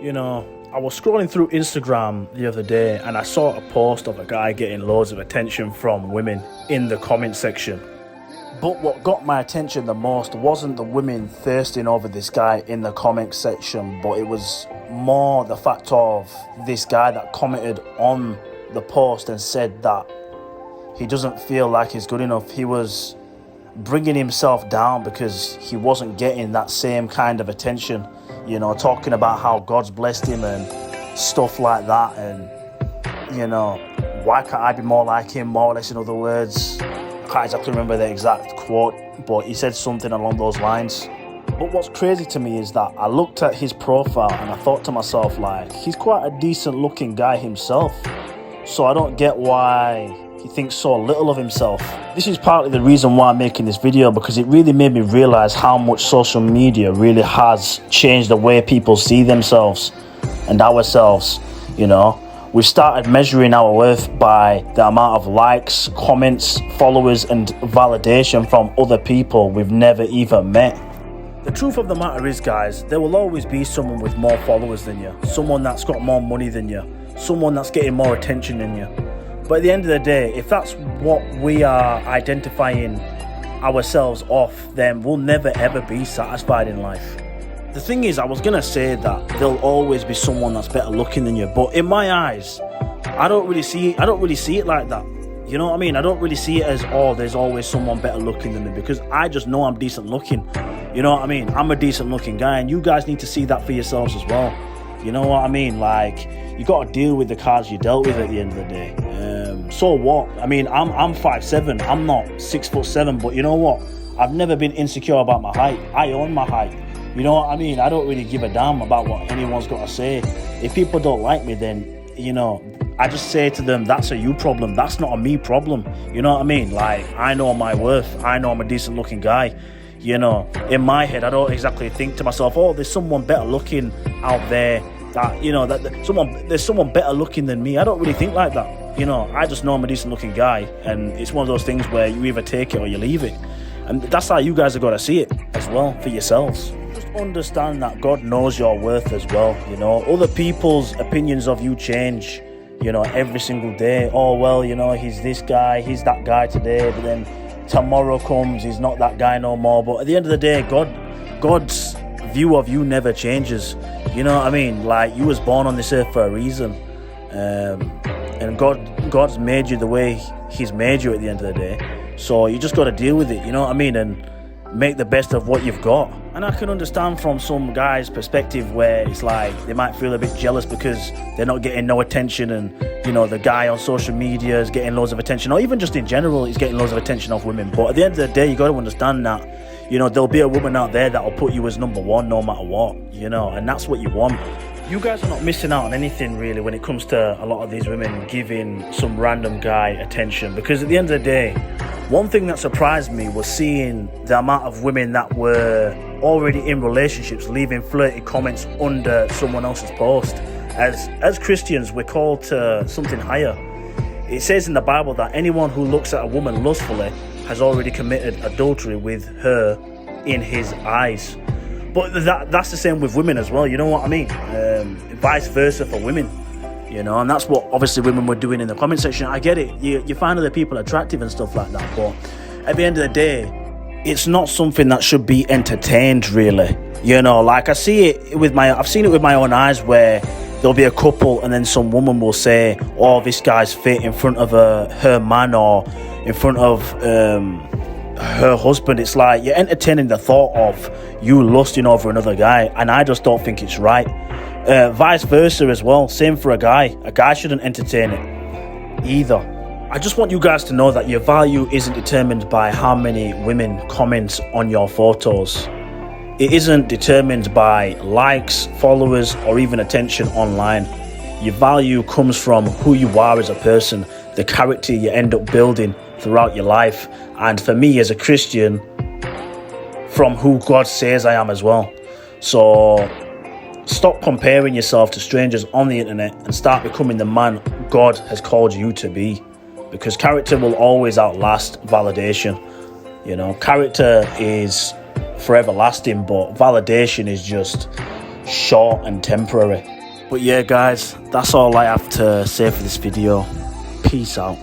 I was scrolling through Instagram the other day and I saw a post of a guy getting loads of attention from women in the comment section. But what got my attention the most wasn't the women thirsting over this guy in the comment section, but it was more the fact of this guy that commented on the post and said that he doesn't feel like he's good enough. He was bringing himself down because he wasn't getting that same kind of attention, talking about how God's blessed him and stuff like that, and why can't I be more like him, more or less, in other words. I can't exactly remember the exact quote, but he said something along those lines. But what's crazy to me is that I looked at his profile and I thought to myself, he's quite a decent looking guy himself, so I don't get why he thinks so little of himself. This is partly the reason why I'm making this video, because it really made me realize how much social media really has changed the way people see themselves and ourselves. We've started measuring our worth by the amount of likes, comments, followers and validation from other people we've never even met. The truth of the matter is, guys, there will always be someone with more followers than you, someone that's got more money than you, someone that's getting more attention than you. But at the end of the day, if that's what we are identifying ourselves off, then we'll never ever be satisfied in life. The thing is, I was going to say that there'll always be someone that's better looking than you, but in my eyes, I don't really see it like that. You know what I mean? I don't really see it as, there's always someone better looking than me, because I just know I'm decent looking. You know what I mean? I'm a decent looking guy, and you guys need to see that for yourselves as well. You know what I mean? You got to deal with the cards you dealt with at the end of the day. So what? I mean, I'm 5'7", I'm not 6'7", but you know what? I've never been insecure about my height. I own my height. You know what I mean? I don't really give a damn about what anyone's got to say. If people don't like me, then, I just say to them, that's a you problem. That's not a me problem. You know what I mean? I know my worth. I know I'm a decent looking guy. In my head, I don't exactly think to myself, there's someone better looking out there there's someone better looking than me. I don't really think like that. I just know I'm a decent looking guy, and it's one of those things where you either take it or you leave it. And that's how you guys have got to see it as well for yourselves. Just understand that God knows your worth as well. Other people's opinions of you change, every single day. He's this guy, he's that guy today, but then tomorrow comes, he's not that guy no more. But at the end of the day, God's view of you never changes. You know what I mean? You was born on this earth for a reason, and God's made you the way he's made you at the end of the day. So you just got to deal with it, you know what I mean, and make the best of what you've got. And I can understand from some guys' perspective where it's they might feel a bit jealous because they're not getting no attention, and the guy on social media is getting loads of attention, or even just in general he's getting loads of attention off women. But at the end of the day, you got to understand that there'll be a woman out there that'll put you as number one no matter what, and that's what you want. You guys are not missing out on anything really when it comes to a lot of these women giving some random guy attention, because at the end of the day, one thing that surprised me was seeing the amount of women that were already in relationships leaving flirty comments under someone else's post. As Christians, we're called to something higher. It says in the Bible that anyone who looks at a woman lustfully has already committed adultery with her in his eyes. But that's the same with women as well, you know what I mean? Vice versa for women, and that's what obviously women were doing in the comment section. I get it, you find other people attractive and stuff like that, but at the end of the day, it's not something that should be entertained really. I've seen it with my own eyes, where there'll be a couple and then some woman will say, this guy's fit in front of her man or in front of her husband. It's you're entertaining the thought of you lusting over another guy, and I just don't think it's right. Vice versa as well, same for a guy shouldn't entertain it either. I just want you guys to know that your value isn't determined by how many women comment on your photos. It isn't determined by likes, followers, or even attention online. Your value comes from who you are as a person, the character you end up building throughout your life, and for me as a Christian, from who God says I am as well. So stop comparing yourself to strangers on the internet and start becoming the man God has called you to be, because character will always outlast validation. Character is forever lasting, but validation is just short and temporary. But yeah guys, that's all I have to say for this video. Peace out.